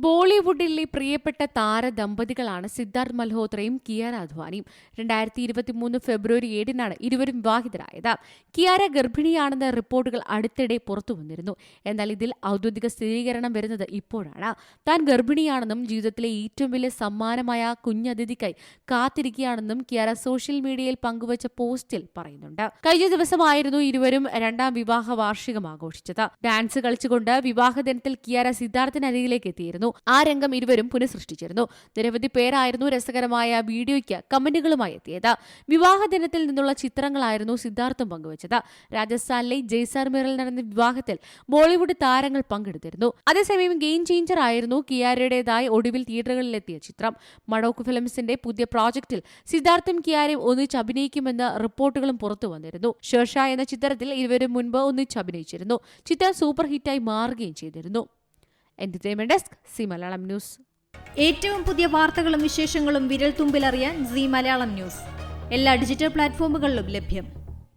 ബോളിവുഡിലെ പ്രിയപ്പെട്ട താരദമ്പതികളാണ് സിദ്ധാർത്ഥ് മൽഹോത്രയും കിയാര അദ്വാനിയും. 2023 ഫെബ്രുവരി 7-നാണ് ഇരുവരും വിവാഹിതരായത്. കിയാര ഗർഭിണിയാണെന്ന റിപ്പോർട്ടുകൾ അടുത്തിടെ പുറത്തുവന്നിരുന്നു. എന്നാൽ ഇതിൽ ഔദ്യോഗിക സ്ഥിരീകരണം വരുന്നത് ഇപ്പോഴാണ്. താൻ ഗർഭിണിയാണെന്നും ജീവിതത്തിലെ ഏറ്റവും വലിയ സമ്മാനമായ കുഞ്ഞതിഥിക്കായി കാത്തിരിക്കുകയാണെന്നും കിയാര സോഷ്യൽ മീഡിയയിൽ പങ്കുവച്ച പോസ്റ്റിൽ പറയുന്നുണ്ട്. കഴിഞ്ഞ ദിവസമായിരുന്നു ഇരുവരും രണ്ടാം വിവാഹ വാർഷികം ആഘോഷിച്ചത്. ഡാൻസ് കളിച്ചുകൊണ്ട് വിവാഹ ദിനത്തിൽ കിയാര സിദ്ധാർത്ഥിനരികിലേക്ക് എത്തിയിരുന്നു. ആ രംഗം ഇരുവരും പുനഃസൃഷ്ടിച്ചിരുന്നു. നിരവധി പേരായിരുന്നു രസകരമായ വീഡിയോയ്ക്ക് കമന്റുകളുമായി എത്തിയത്. വിവാഹ ദിനത്തിൽ നിന്നുള്ള ചിത്രങ്ങളായിരുന്നു സിദ്ധാർത്ഥും പങ്കുവച്ചത്. രാജസ്ഥാനിലെ ജയ്സാൽമീറിൽ നടന്ന വിവാഹത്തിൽ ബോളിവുഡ് താരങ്ങൾ പങ്കെടുത്തിരുന്നു. അതേസമയം ഗെയിം ചേഞ്ചർ ആയിരുന്നു കിയാരയുടേതായി ഒടുവിൽ തിയേറ്ററുകളിലെത്തിയ ചിത്രം. മഡോക്ക് ഫിലിംസിന്റെ പുതിയ പ്രോജക്റ്റിൽ സിദ്ധാർത്ഥും കിയാരയും ഒന്നിച്ച് അഭിനയിക്കുമെന്ന് റിപ്പോർട്ടുകളും പുറത്തു വന്നിരുന്നു. ഷെർഷാ എന്ന ചിത്രത്തിൽ ഇരുവരും മുൻപ് ഒന്നിച്ച് അഭിനയിച്ചിരുന്നു. ചിത്രം സൂപ്പർ ഹിറ്റായി മാറുകയും ചെയ്തിരുന്നു. Entertainment desk C Malayalam news. ഏറ്റവും പുതിയ വാർത്തകളും വിശേഷങ്ങളും വിരൽ തുമ്പിലറിയാൻ സി മലയാളം ന്യൂസ് എല്ലാ ഡിജിറ്റൽ പ്ലാറ്റ്ഫോമുകളിലും ലഭ്യം.